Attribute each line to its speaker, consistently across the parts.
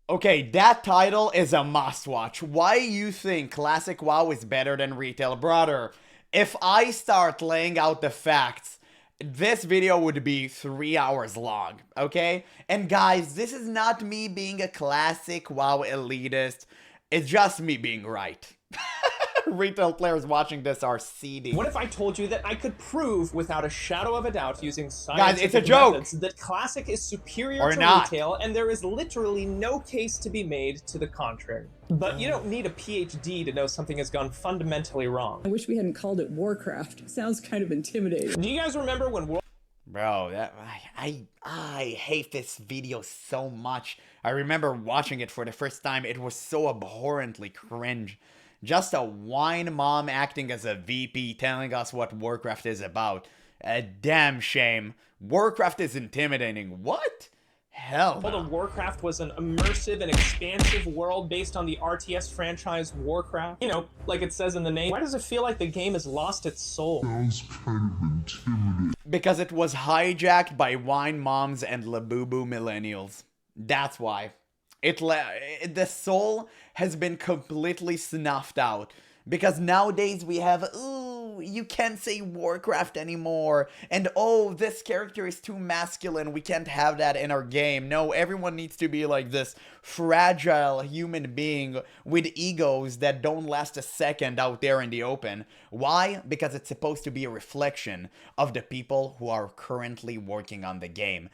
Speaker 1: Okay, that title is a must-watch. Why you think Classic WoW is better than Retail? Brother, if I start laying out the facts, this video would be 3 hours long, okay? And guys, this is not me being a Classic WoW elitist. It's just me being right. Retail players watching this are seedy.
Speaker 2: What if I told you that I could prove without a shadow of a doubt using
Speaker 1: Guys, it's a
Speaker 2: scientific
Speaker 1: joke!
Speaker 2: methods that Classic is superior
Speaker 1: Or
Speaker 2: to
Speaker 1: not.
Speaker 2: Retail, and there is literally no case to be made to the contrary. But you don't need a PhD to know something has gone fundamentally wrong.
Speaker 3: I wish we hadn't called it Warcraft. Sounds kind of intimidating.
Speaker 2: Do you guys remember when
Speaker 1: Bro, I hate this video so much. I remember watching it for the first time. It was so abhorrently cringe. Just a wine mom acting as a VP telling us what Warcraft is about. A damn shame. Warcraft is intimidating. What? Hell
Speaker 2: World
Speaker 1: no.
Speaker 2: of Warcraft was an immersive and expansive world based on the RTS franchise Warcraft? You know, like it says in the name. Why does it feel like the game has lost its soul?
Speaker 4: Sounds kind of intimidating.
Speaker 1: Because it was hijacked by wine moms and Labubu millennials. That's why. The soul has been completely snuffed out. Because nowadays we have, ooh, you can't say Warcraft anymore. And oh, this character is too masculine. We can't have that in our game. No, everyone needs to be like this fragile human being with egos that don't last a second out there in the open. Why? Because it's supposed to be a reflection of the people who are currently working on the game.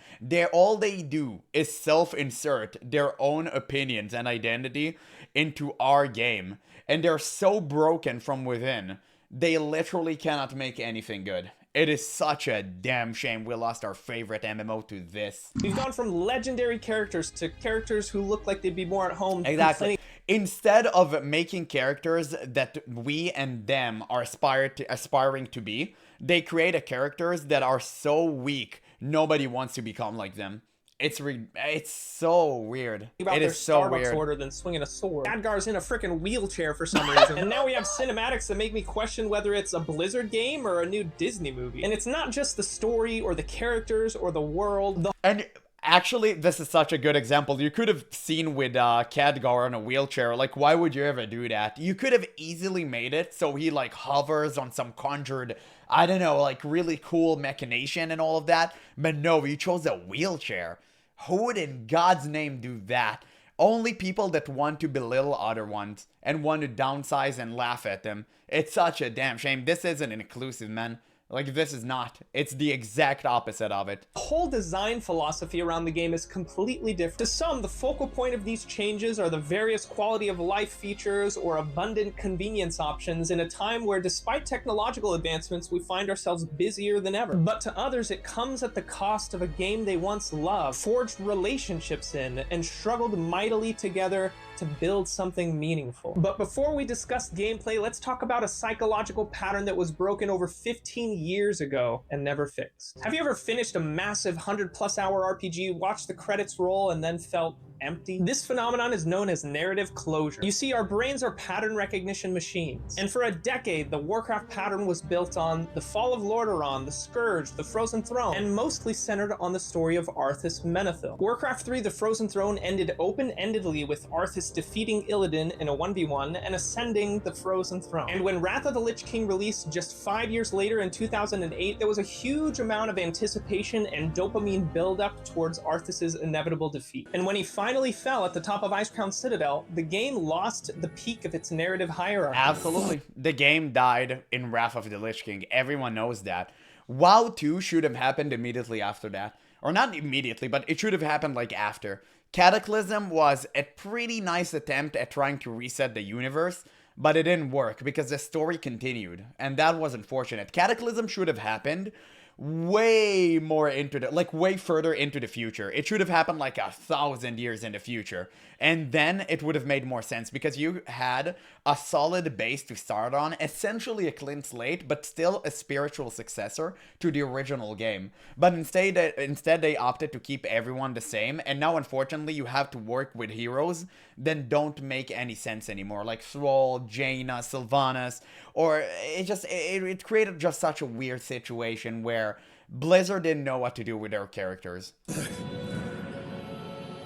Speaker 1: All they do is self-insert their own opinions and identity into our game. And they're so broken from within, they literally cannot make anything good. It is such a damn shame we lost our favorite MMO to this.
Speaker 2: We've gone from legendary characters to characters who look like they'd be more at home.
Speaker 1: Exactly. Instead of making characters that we and them are aspiring to be, they create characters that are so weak, nobody wants to become like them. It's so weird.
Speaker 2: It is so weird. Order than swinging a sword. Khadgar's in a freaking wheelchair for some reason. And now we have cinematics that make me question whether it's a Blizzard game or a new Disney movie. And it's not just the story or the characters or the world.
Speaker 1: And actually, this is such a good example. You could have seen with Khadgar on a wheelchair. Like, why would you ever do that? You could have easily made it so he, like, hovers on some conjured, I don't know, like, really cool machination and all of that. But no, you chose a wheelchair. Who would in God's name do that? Only people that want to belittle other ones and want to downsize and laugh at them. It's such a damn shame. This isn't inclusive, man. Like, this is not. It's the exact opposite of it.
Speaker 2: The whole design philosophy around the game is completely different. To some, the focal point of these changes are the various quality of life features or abundant convenience options in a time where, despite technological advancements, we find ourselves busier than ever. But to others, it comes at the cost of a game they once loved, forged relationships in, and struggled mightily together to build something meaningful. But before we discuss gameplay, let's talk about a psychological pattern that was broken over 15 years ago and never fixed. Have you ever finished a massive 100+ hour RPG, watched the credits roll, and then felt empty? This phenomenon is known as narrative closure. You see, our brains are pattern recognition machines. And for a decade, the Warcraft pattern was built on the fall of Lordaeron, the Scourge, the Frozen Throne, and mostly centered on the story of Arthas Menethil. Warcraft 3, the Frozen Throne, ended open-endedly with Arthas defeating Illidan in a 1v1 and ascending the Frozen Throne. And when Wrath of the Lich King released just 5 years later in 2008, there was a huge amount of anticipation and dopamine buildup towards Arthas's inevitable defeat. And when he finally fell at the top of Icecrown Citadel, the game lost the peak of its narrative hierarchy.
Speaker 1: Absolutely. The game died in Wrath of the Lich King. Everyone knows that. WoW 2 should have happened immediately after that. Or not immediately, but it should have happened like after. Cataclysm was a pretty nice attempt at trying to reset the universe, but it didn't work because the story continued, and that was unfortunate. Cataclysm should have happened way more into the, like, way further into the future. It should have happened like 1,000 years in the future, and then it would have made more sense because you had a solid base to start on, essentially a clean slate, but still a spiritual successor to the original game. But instead they opted to keep everyone the same, and now unfortunately you have to work with heroes that don't make any sense anymore, like Thrall, Jaina, Sylvanas, or it created just such a weird situation where Blizzard didn't know what to do with their characters.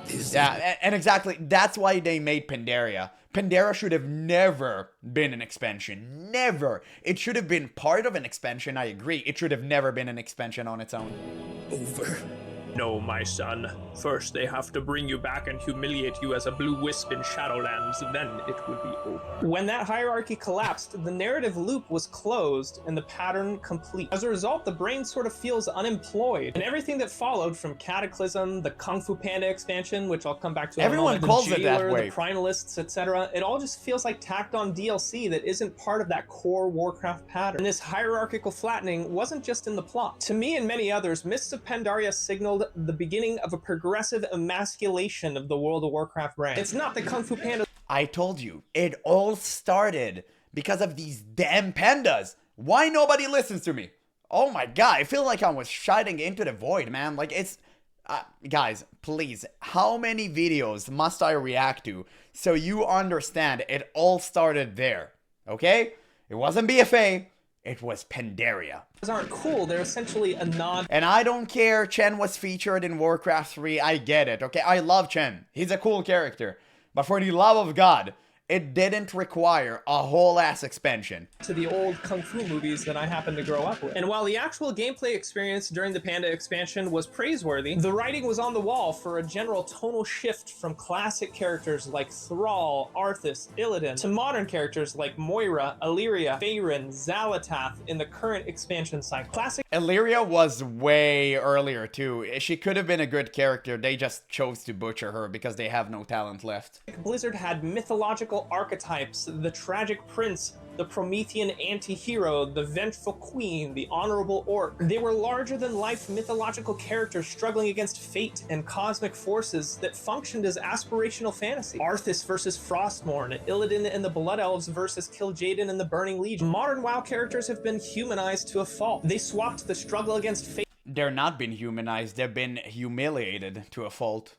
Speaker 5: The
Speaker 1: Yeah, and exactly, that's why they made Pandaria. Pandaria should have never been an expansion. Never. It should have been part of an expansion, I agree. It should have never been an expansion on its own.
Speaker 5: Over.
Speaker 6: No, my son. First, they have to bring you back and humiliate you as a blue wisp in Shadowlands, then it will be over.
Speaker 2: When that hierarchy collapsed, the narrative loop was closed and the pattern complete. As a result, the brain sort of feels unemployed, and everything that followed from Cataclysm, the Kung Fu Panda expansion, which I'll come back to in
Speaker 1: Everyone
Speaker 2: a moment,
Speaker 1: calls
Speaker 2: the
Speaker 1: it that
Speaker 2: Jailer,
Speaker 1: way.
Speaker 2: the Primalists, etc., it all just feels like tacked on DLC that isn't part of that core Warcraft pattern. And this hierarchical flattening wasn't just in the plot. To me and many others, Mists of Pandaria signaled the beginning of a progressive emasculation of the World of Warcraft brand. It's not the Kung Fu Panda.
Speaker 1: I told you, it all started because of these damn pandas. Why nobody listens to me? Oh my god, I feel like I was shouting into the void, man. Like, it's... guys, please, how many videos must I react to so you understand it all started there, okay? It wasn't BFA, it was Pandaria.
Speaker 2: Aren't cool, they're essentially a nod.
Speaker 1: And I don't care Chen was featured in Warcraft 3, I get it, okay? I love Chen, he's a cool character. But for the love of God, it didn't require a whole ass expansion.
Speaker 2: To the old Kung Fu movies that I happened to grow up with. And while the actual gameplay experience during the Panda expansion was praiseworthy, the writing was on the wall for a general tonal shift from classic characters like Thrall, Arthas, Illidan, to modern characters like Moira, Illyria, Faerun, Xal'atath in the current expansion cycle. Classic
Speaker 1: Illyria was way earlier too. She could have been a good character, they just chose to butcher her because they have no talent left.
Speaker 2: Blizzard had mythological archetypes, the tragic prince, the Promethean anti-hero, the vengeful queen, the honorable orc. They were larger-than-life mythological characters struggling against fate and cosmic forces that functioned as aspirational fantasy. Arthas versus Frostmourne, Illidan and the Blood Elves versus Kil'jaeden and the Burning Legion. Modern WoW characters have been humanized to a fault. They swapped the struggle against fate.
Speaker 1: They're not been humanized, they've been humiliated to a fault.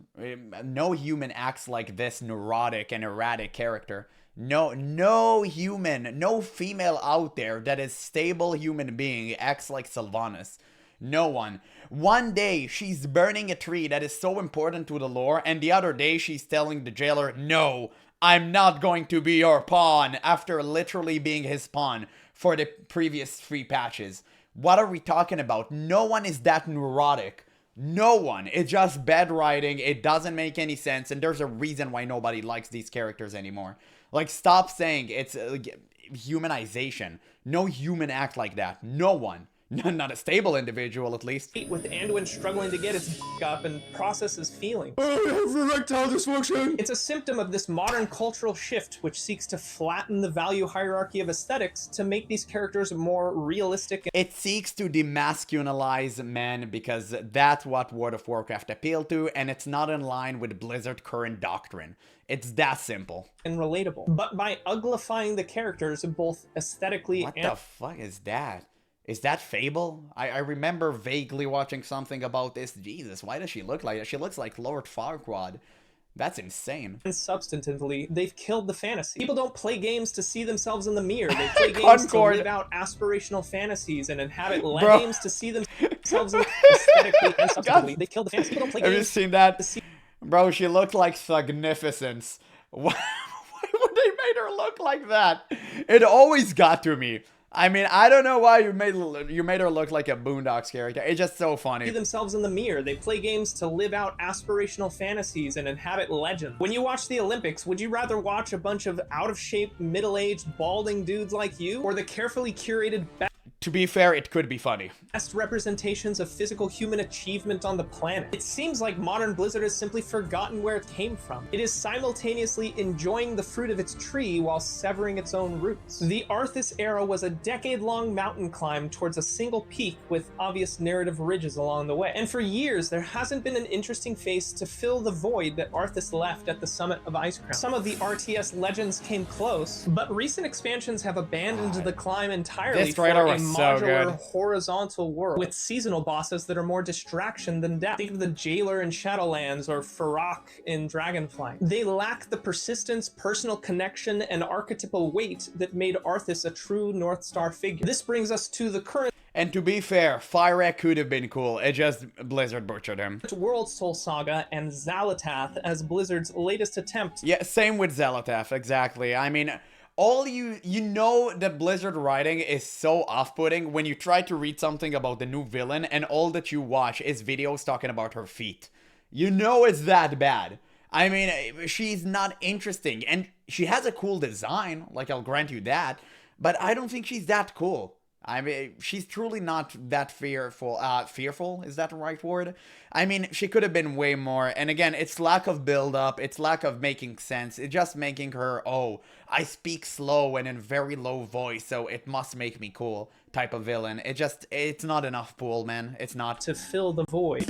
Speaker 1: No human acts like this neurotic and erratic character. No human, no female out there that is stable human being acts like Sylvanas. No one. One day she's burning a tree that is so important to the lore, and the other day she's telling the jailer, no, I'm not going to be your pawn, after literally being his pawn for the previous 3 patches. What are we talking about? No one is that neurotic. No one. It's just bad writing. It doesn't make any sense. And there's a reason why nobody likes these characters anymore. Like, stop saying it's humanization. No human act like that. No one. Not a stable individual, at least.
Speaker 2: With Anduin struggling to get his up and process his feelings.
Speaker 5: I have erectile dysfunction!
Speaker 2: It's a symptom of this modern cultural shift which seeks to flatten the value hierarchy of aesthetics to make these characters more realistic.
Speaker 1: It seeks to demasculinize men because that's what World of Warcraft appealed to, and it's not in line with Blizzard's current doctrine. It's that simple.
Speaker 2: And relatable. But by uglifying the characters both aesthetically
Speaker 1: What
Speaker 2: and...
Speaker 1: the fuck is that? Is that Fable? I remember vaguely watching something about this. Jesus, why does she look like that? She looks like Lord Farquaad. That's insane.
Speaker 2: And substantively, they've killed the fantasy. People don't play games to see themselves in the mirror. They play games to live out aspirational fantasies and inhabit games to see themselves aesthetically and substantively. They've killed the fantasy. People don't play games.
Speaker 1: Have you seen that? Bro, she looked like Thugnificence. Why would they made her look like that? It always got to me. I mean, I don't know why you made her look like a Boondocks character. It's just so funny.
Speaker 2: See themselves in the mirror. They play games to live out aspirational fantasies and inhabit legends. When you watch the Olympics, would you rather watch a bunch of out-of-shape, middle-aged, balding dudes like you, or the carefully curated
Speaker 1: To be fair, it could be funny.
Speaker 2: best representations of physical human achievement on the planet? It seems like modern Blizzard has simply forgotten where it came from. It is simultaneously enjoying the fruit of its tree while severing its own roots. The Arthas era was a decade-long mountain climb towards a single peak with obvious narrative ridges along the way. And for years, there hasn't been an interesting face to fill the void that Arthas left at the summit of Icecrown. Some of the RTS legends came close, but recent expansions have abandoned the climb entirely
Speaker 1: This
Speaker 2: for
Speaker 1: trailer
Speaker 2: a
Speaker 1: was so
Speaker 2: modular,
Speaker 1: good.
Speaker 2: horizontal world with seasonal bosses that are more distraction than depth. Think of the Jailer in Shadowlands or Farak in Dragonflight. They lack the persistence, personal connection, and archetypal weight that made Arthas a true North Star figure. This brings us to the current...
Speaker 1: And to be fair, Fyrek could have been cool. It just Blizzard butchered him.
Speaker 2: World Soul Saga and Xalatath as Blizzard's latest attempt.
Speaker 1: Yeah, same with Xalatath, exactly. I mean, all you know that Blizzard writing is so off-putting when you try to read something about the new villain and all that you watch is videos talking about her feet. You know it's that bad. I mean, she's not interesting, and she has a cool design, like I'll grant you that, but I don't think she's that cool. I mean, she's truly not that fearful. Fearful? Is that the right word? I mean, she could have been way more. And again, it's lack of build-up. It's lack of making sense. It's just making her, oh, I speak slow and in very low voice, so it must make me cool type of villain. It's not enough pool, man. It's not.
Speaker 2: To fill the void.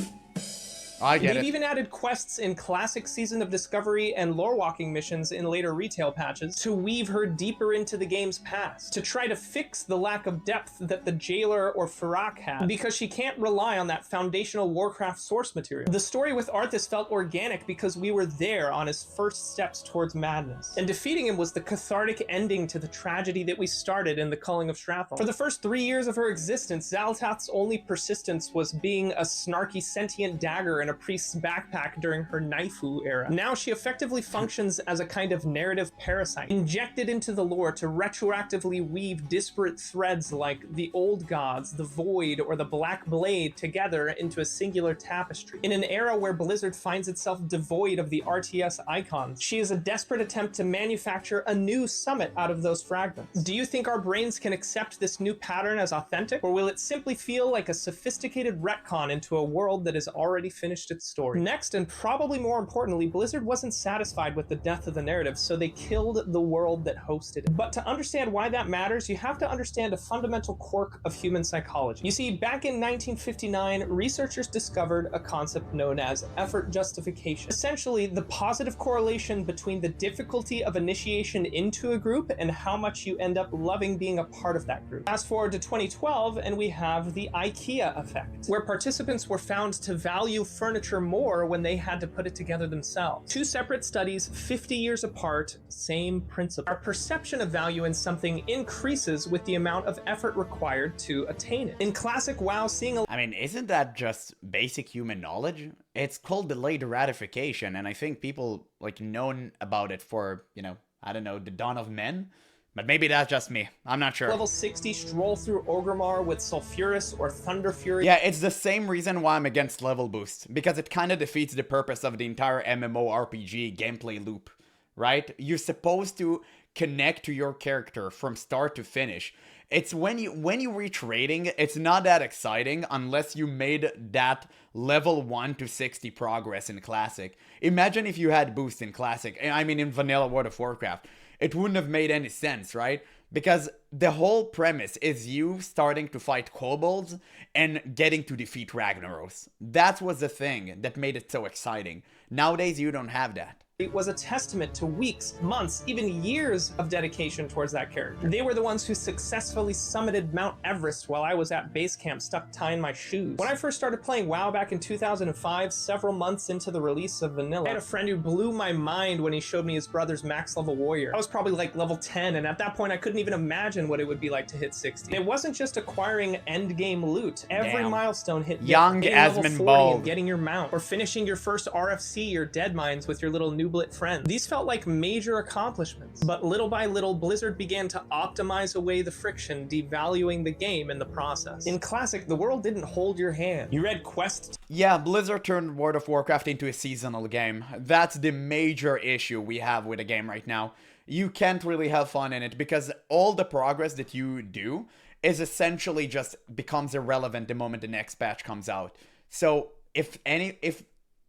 Speaker 1: I get
Speaker 2: They've
Speaker 1: it.
Speaker 2: even added quests in classic Season of Discovery and lore walking missions in later retail patches to weave her deeper into the game's past, to try to fix the lack of depth that the Jailer or Farak had, because she can't rely on that foundational Warcraft source material. The story with Arthas felt organic because we were there on his first steps towards madness, and defeating him was the cathartic ending to the tragedy that we started in the Culling of Strathal. For the first 3 years of her existence, Xalatath's only persistence was being a snarky sentient dagger in a priest's backpack during her Naifu era. Now she effectively functions as a kind of narrative parasite, injected into the lore to retroactively weave disparate threads like the Old Gods, the Void, or the Black Blade together into a singular tapestry. In an era where Blizzard finds itself devoid of the RTS icons, she is a desperate attempt to manufacture a new summit out of those fragments. Do you think our brains can accept this new pattern as authentic, or will it simply feel like a sophisticated retcon into a world that has already finished its story? Next, and probably more importantly, Blizzard wasn't satisfied with the death of the narrative, so they killed the world that hosted it. But to understand why that matters, you have to understand a fundamental quirk of human psychology. You see, back in 1959, researchers discovered a concept known as effort justification. Essentially, the positive correlation between the difficulty of initiation into a group and how much you end up loving being a part of that group. Fast forward to 2012, and we have the IKEA effect, where participants were found to value furniture more when they had to put it together themselves. Two separate studies, 50 years apart, same principle. Our perception of value in something increases with the amount of effort required to attain it. In classic WoW, seeing a
Speaker 1: I mean, isn't that just basic human knowledge? It's called delayed ratification, and I think people, like, known about it for, you know, I don't know, the dawn of men? But maybe that's just me. I'm not sure.
Speaker 2: level 60 stroll through Orgrimmar with Sulfuris or Thunder Fury.
Speaker 1: Yeah, it's the same reason why I'm against level boost, because it kind of defeats the purpose of the entire MMORPG gameplay loop, right? You're supposed to connect to your character from start to finish. It's when you reach rating, it's not that exciting unless you made that level 1 to 60 progress in Classic. Imagine if you had boost in Classic, I mean in vanilla World of Warcraft. It wouldn't have made any sense, right? Because the whole premise is you starting to fight kobolds and getting to defeat Ragnaros. That was the thing that made it so exciting. Nowadays, you don't have that.
Speaker 2: It was a testament to weeks, months, even years of dedication towards that character. They were the ones who successfully summited Mount Everest while I was at base camp stuck tying my shoes. When I first started playing WoW back in 2005, several months into the release of Vanilla, I had a friend who blew my mind when he showed me his brother's max level warrior. I was probably like level 10, and at that point I couldn't even imagine what it would be like to hit 60. It wasn't just acquiring endgame loot. Every
Speaker 1: Damn.
Speaker 2: milestone hit
Speaker 1: Young
Speaker 2: hitting level
Speaker 1: Asmund
Speaker 2: 40
Speaker 1: Bald.
Speaker 2: and getting your mount, or finishing your first RFC or dead mines with your little Nublet friend. These felt like major accomplishments, but little by little, Blizzard began to optimize away the friction, devaluing the game in the process. In Classic, the world didn't hold your hand. You read quests.
Speaker 1: Yeah, Blizzard turned World of Warcraft into a seasonal game. That's the major issue we have with the game right now. You can't really have fun in it because all the progress that you do is essentially just becomes irrelevant the moment the next patch comes out. So if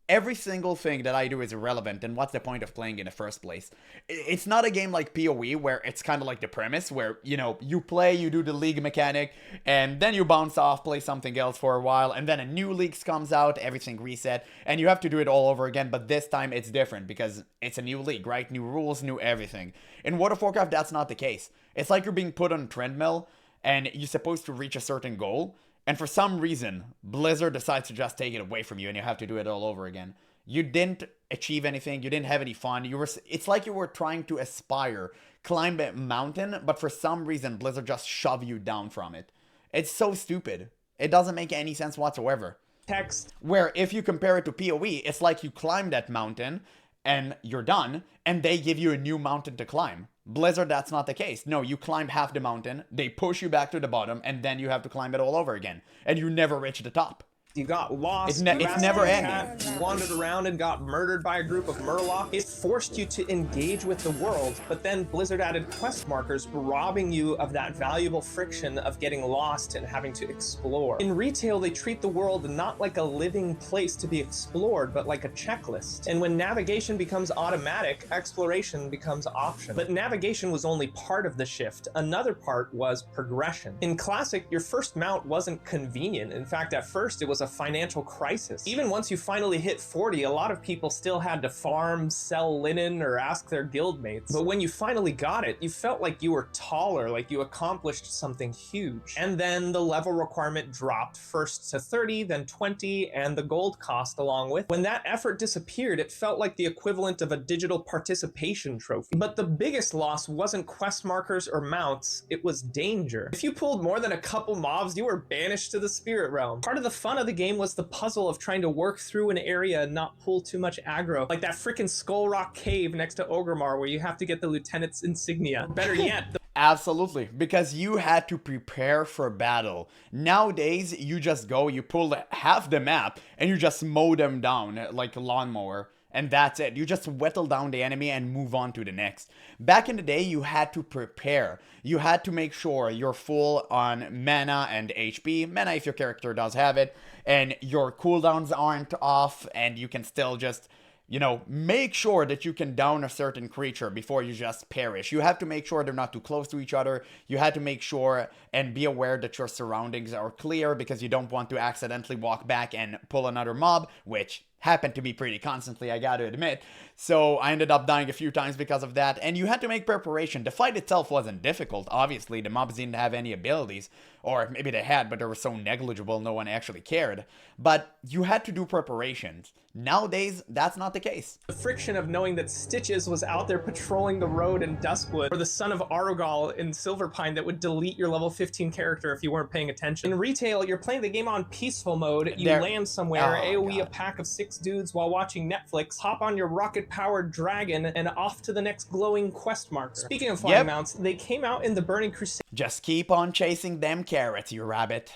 Speaker 1: every single thing that I do is irrelevant, then what's the point of playing in the first place? It's not a game like PoE where it's kind of like the premise where, you know, you play, you do the league mechanic, and then you bounce off, play something else for a while, and then a new league comes out, everything reset, and you have to do it all over again, but this time it's different because it's a new league, right? New rules, new everything. In World of Warcraft, that's not the case. It's like you're being put on a treadmill, and you're supposed to reach a certain goal, and for some reason, Blizzard decides to just take it away from you and you have to do it all over again. You didn't achieve anything, you didn't have any fun, it's like you were trying to aspire, climb a mountain, but for some reason Blizzard just shoved you down from it. It's so stupid. It doesn't make any sense whatsoever.
Speaker 2: Text.
Speaker 1: Where if you compare it to PoE, it's like you climb that mountain and you're done, and they give you a new mountain to climb. Blizzard, that's not the case. No, you climb half the mountain, they push you back to the bottom, and then you have to climb it all over again. And you never reach the top.
Speaker 2: You got lost.
Speaker 1: It's never ending.
Speaker 2: You wandered around and got murdered by a group of Murlocs. It forced you to engage with the world, but then Blizzard added quest markers, robbing you of that valuable friction of getting lost and having to explore. In retail, they treat the world not like a living place to be explored, but like a checklist. And when navigation becomes automatic, exploration becomes optional. But navigation was only part of the shift. Another part was progression. In Classic, your first mount wasn't convenient. In fact, at first, it was a financial crisis. Even once you finally hit 40, a lot of people still had to farm, sell linen, or ask their guildmates. But when you finally got it, you felt like you were taller, like you accomplished something huge. And then the level requirement dropped, first to 30, then 20, and the gold cost along with. When that effort disappeared, it felt like the equivalent of a digital participation trophy. But the biggest loss wasn't quest markers or mounts, it was danger. If you pulled more than a couple mobs, you were banished to the spirit realm. Part of the fun of the game was the puzzle of trying to work through an area and not pull too much aggro. Like that freaking Skull Rock cave next to Ogremar where you have to get the lieutenant's insignia. Better yet,
Speaker 1: Absolutely, because you had to prepare for battle. Nowadays, you just go, you pull half the map, and you just mow them down like a lawnmower. And that's it. You just whittle down the enemy and move on to the next. Back in the day, you had to prepare. You had to make sure you're full on mana and HP. Mana if your character does have it. And your cooldowns aren't off. And you can still just, you know, make sure that you can down a certain creature before you just perish. You have to make sure they're not too close to each other. You had to make sure and be aware that your surroundings are clear because you don't want to accidentally walk back and pull another mob, which happened to be pretty constantly, I gotta admit. So I ended up dying a few times because of that, and you had to make preparation. The fight itself wasn't difficult, obviously. The mobs didn't have any abilities, or maybe they had, but they were so negligible no one actually cared. But you had to do preparations. Nowadays, that's not the case.
Speaker 2: the friction of knowing that Stitches was out there patrolling the road in Duskwood, or the son of Arugal in Silverpine that would delete your level 15 character if you weren't paying attention. In retail, you're playing the game on peaceful mode, you land somewhere, AoE a pack of 6 dudes while watching Netflix, hop on your rocket-powered dragon, and off to the next glowing quest marker. Speaking of flying mounts, they came out in the Burning Crusade.
Speaker 1: Just keep on chasing them carrots, you rabbit.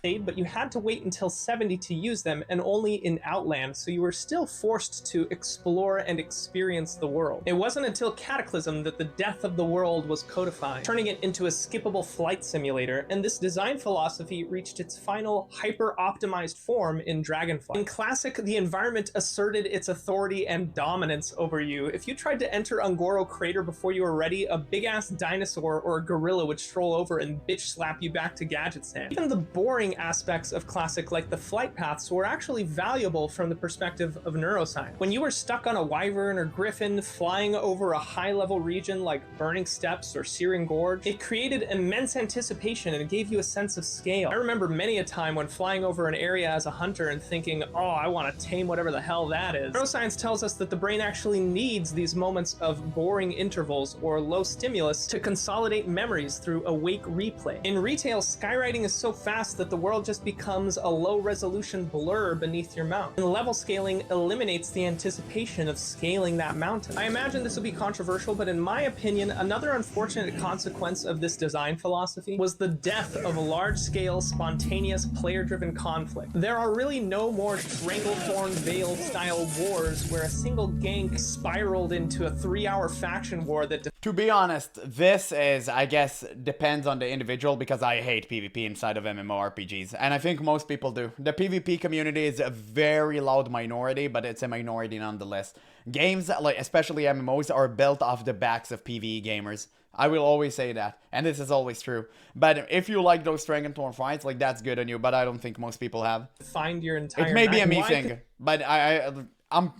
Speaker 2: But you had to wait until 70 to use them, and only in Outland, so you were still forced to explore and experience the world. It wasn't until Cataclysm that the death of the world was codified, turning it into a skippable flight simulator, and this design philosophy reached its final hyper-optimized form in Dragonflight. In Classic, the environment asserted its authority and dominance over you. If you tried to enter Ungoro Crater before you were ready, a big-ass dinosaur or a gorilla would stroll over and bitch-slap you back to Gadget's-hand. Even the boring aspects of Classic, like the flight paths, were actually valuable from the perspective of neuroscience. When you were stuck on a wyvern or griffin flying over a high-level region like Burning Steppes or Searing Gorge, it created immense anticipation and gave you a sense of scale. I remember many a time when flying over an area as a hunter and thinking, oh, I want to tame whatever the hell that is. Neuroscience tells us that the brain actually needs these moments of boring intervals or low stimulus to consolidate memories through awake replay. In retail, skywriting is so fast that the world just becomes a low-resolution blur beneath your mount. And level scaling eliminates the anticipation of scaling that mountain. I imagine this will be controversial, but in my opinion, another unfortunate consequence of this design philosophy was the death of large-scale, spontaneous, player-driven conflict. There are really no more Stranglethorn Vale-style wars where a single gank spiraled into a 3-hour faction war that...
Speaker 1: To be honest, this is, I guess, depends on the individual, because I hate PvP inside of MMORPGs, and I think most people do. The PvP community is a very loud minority, but it's a minority nonetheless. Games, like especially MMOs, are built off the backs of PvE gamers. I will always say that, and this is always true. But if you like those Stranglethorn fights, like, that's good on you, but I don't think most people have.
Speaker 2: Find your entire...
Speaker 1: It may be a me thing, but I'm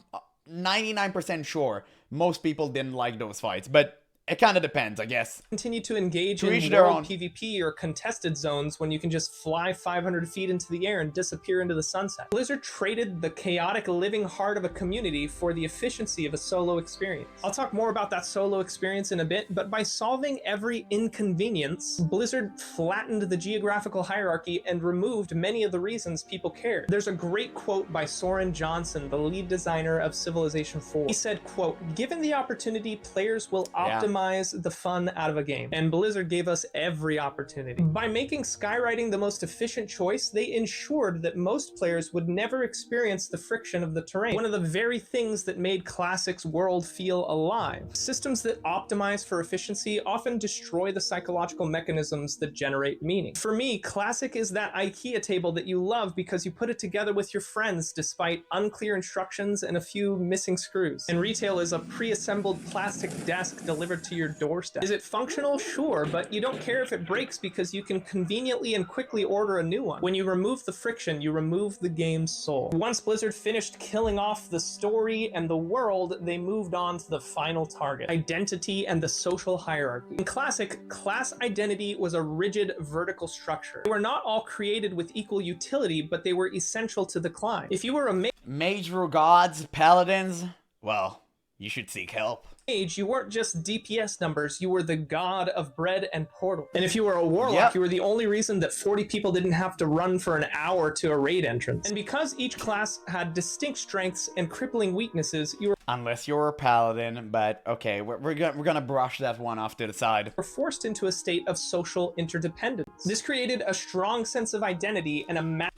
Speaker 1: 99% sure most people didn't like those fights, but It kind of depends, I guess.
Speaker 2: Continue to engage
Speaker 1: To each
Speaker 2: in
Speaker 1: their
Speaker 2: world
Speaker 1: own.
Speaker 2: PvP or contested zones when you can just fly 500 feet into the air and disappear into the sunset. Blizzard traded the chaotic living heart of a community for the efficiency of a solo experience. I'll talk more about that solo experience in a bit, but by solving every inconvenience, Blizzard flattened the geographical hierarchy and removed many of the reasons people cared. There's a great quote by Soren Johnson, the lead designer of Civilization 4. He said, quote, "Given the opportunity, players will optimize the fun out of a game." And Blizzard gave us every opportunity. By making skywriting the most efficient choice, they ensured that most players would never experience the friction of the terrain. One of the very things that made Classic's world feel alive. Systems that optimize for efficiency often destroy the psychological mechanisms that generate meaning. For me, Classic is that IKEA table that you love because you put it together with your friends despite unclear instructions and a few missing screws. And retail is a pre-assembled plastic desk delivered to your doorstep. Is it functional? Sure, but you don't care if it breaks because you can conveniently and quickly order a new one. When you remove the friction, you remove the game's soul. Once Blizzard finished killing off the story and the world, they moved on to the final target: identity and the social hierarchy. In Classic, class identity was a rigid vertical structure. They were not all created with equal utility, but they were essential to the climb. If you were a
Speaker 1: Mage gods, paladins, well, you should seek help.
Speaker 2: mage, you weren't just DPS numbers, you were the god of bread and portal. And if you were a warlock, you were the only reason that 40 people didn't have to run for an hour to a raid entrance. And because each class had distinct strengths and crippling weaknesses, you
Speaker 1: Unless you're a paladin, but okay, we're gonna brush that one off to the side.
Speaker 2: were forced into a state of social interdependence. This created a strong sense of identity and a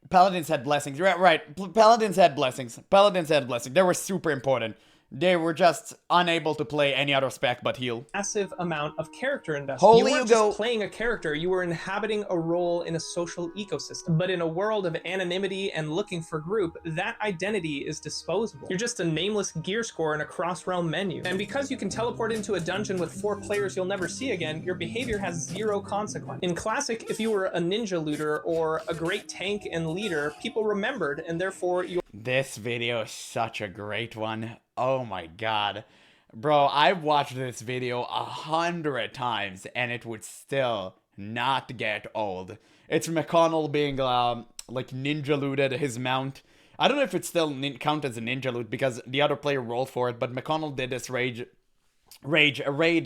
Speaker 1: Paladins had blessings, right, Paladins had blessings. They were super important. They were just unable to play any other spec but heal.
Speaker 2: massive amount of character investment.
Speaker 1: Holy
Speaker 2: you weren't
Speaker 1: you go.
Speaker 2: just playing a character, you were inhabiting a role in a social ecosystem. But in a world of anonymity and looking for group, that identity is disposable. You're just a nameless gear score in a cross-realm menu. And because you can teleport into a dungeon with 4 players you'll never see again, your behavior has 0 consequence. In Classic, if you were a ninja looter or a great tank and leader, people remembered, and therefore you
Speaker 1: This video is such a great one. Oh my god. Bro, I've watched this video 100 times and it would still not get old. It's McConnell being like ninja looted his mount. I don't know if it still count as a ninja loot because the other player rolled for it, but McConnell did this raid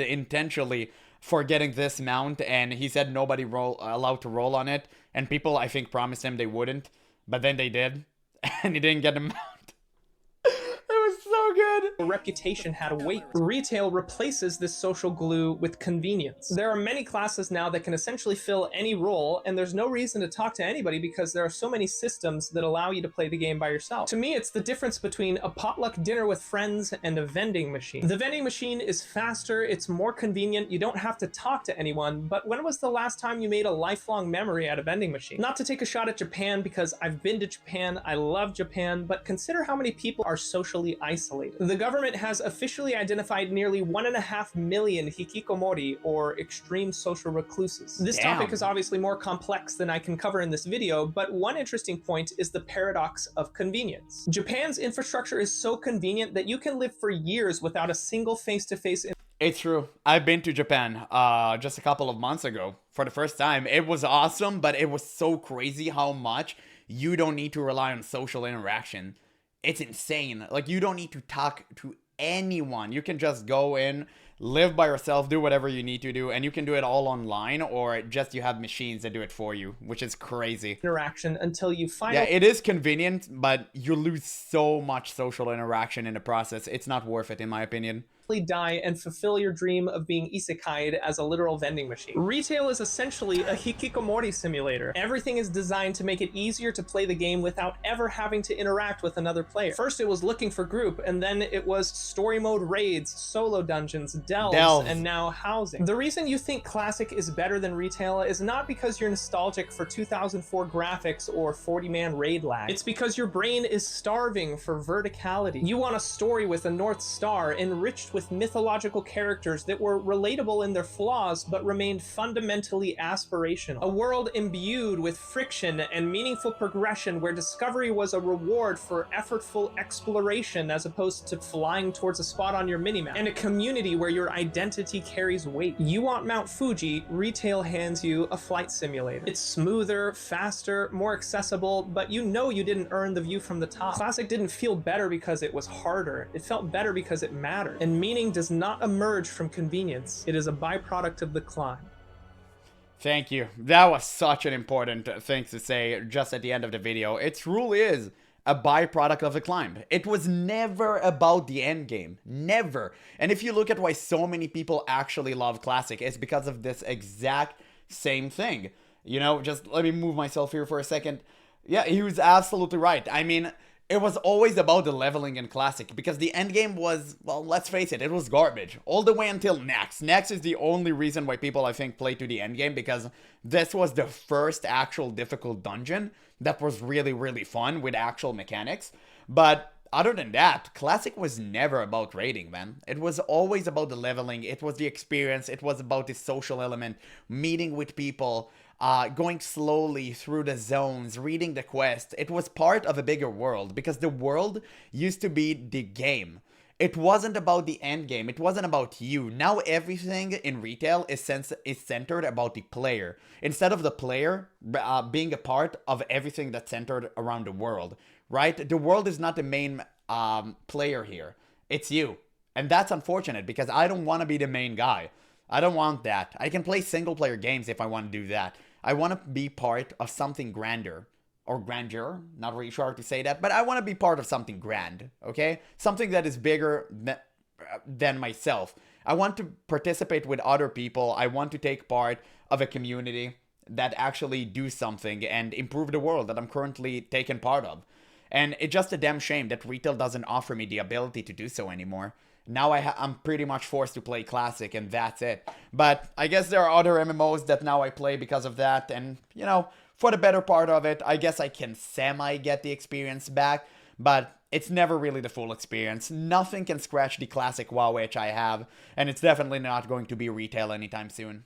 Speaker 1: intentionally for getting this mount, and he said nobody allowed to roll on it, and people I think promised him they wouldn't, but then they did, and he didn't get a mount. It was so good.
Speaker 2: reputation had weight. Retail replaces this social glue with convenience. There are many classes now that can essentially fill any role, and there's no reason to talk to anybody because there are so many systems that allow you to play the game by yourself. To me, it's the difference between a potluck dinner with friends and a vending machine. The vending machine is faster, it's more convenient, you don't have to talk to anyone, but when was the last time you made a lifelong memory at a vending machine? Not to take a shot at Japan because I've been to Japan, I love Japan, but consider how many people are socially isolated. The government has officially identified nearly 1.5 million hikikomori, or extreme social recluses. This topic is obviously more complex than I can cover in this video, but one interesting point is the paradox of convenience. Japan's infrastructure is so convenient that you can live for years without a single face-to-face
Speaker 1: It's true. I've been to Japan just a couple of months ago for the first time. It was awesome, but it was so crazy how much you don't need to rely on social interaction. It's insane. Like, you don't need to talk to anyone. You can just go in, live by yourself, do whatever you need to do, and you can do it all online, or just you have machines that do it for you, which is crazy.
Speaker 2: interaction until you find
Speaker 1: Yeah, it is convenient, but you lose so much social interaction in the process. It's not worth it, in my opinion.
Speaker 2: die and fulfill your dream of being isekai'd as a literal vending machine. Retail is essentially a hikikomori simulator. Everything is designed to make it easier to play the game without ever having to interact with another player. First it was looking for group, and then it was story mode raids, solo dungeons, delves, and now housing. The reason you think Classic is better than Retail is not because you're nostalgic for 2004 graphics or 40-man raid lag. It's because your brain is starving for verticality. You want a story with a North Star, enriched with mythological characters that were relatable in their flaws but remained fundamentally aspirational. A world imbued with friction and meaningful progression where discovery was a reward for effortful exploration as opposed to flying towards a spot on your minimap. And a community where your identity carries weight. You want Mount Fuji, retail hands you a flight simulator. It's smoother, faster, more accessible, but you know you didn't earn the view from the top. Classic didn't feel better because it was harder. It felt better because it mattered. And meaning does not emerge from convenience. It is a byproduct of the climb.
Speaker 1: Thank you. That was such an important thing to say just at the end of the video. It truly is a byproduct of the climb. It was never about the end game. Never. And if you look at why so many people actually love Classic, it's because of this exact same thing. You know, just let me move myself here for a second. Yeah, he was absolutely right. I mean, it was always about the leveling in Classic because the end game was, well, let's face it, it was garbage. All the way until Next. Next is the only reason why people, I think, play to the end game because this was the first actual difficult dungeon that was really, really fun with actual mechanics. But other than that, Classic was never about raiding, man. It was always about the leveling. It was the experience. It was about the social element, meeting with people, going slowly through the zones, reading the quest. It was part of a bigger world because the world used to be the game. It wasn't about the end game. It wasn't about you. Now everything in retail is centered about the player. Instead of the player being a part of everything that's centered around the world, right? The world is not the main player here. It's you. And that's unfortunate because I don't want to be the main guy. I don't want that. I can play single player games if I want to do that. I want to be part of something grander. Or grandeur, not really sure how to say that, but I want to be part of something grand, okay? Something that is bigger than myself. I want to participate with other people. I want to take part of a community that actually do something and improve the world that I'm currently taking part of. And it's just a damn shame that retail doesn't offer me the ability to do so anymore. Now I'm pretty much forced to play Classic and that's it. But I guess there are other MMOs that now I play because of that. And, you know, for the better part of it, I guess I can semi-get the experience back. But it's never really the full experience. Nothing can scratch the classic WoW itch I have. And it's definitely not going to be retail anytime soon.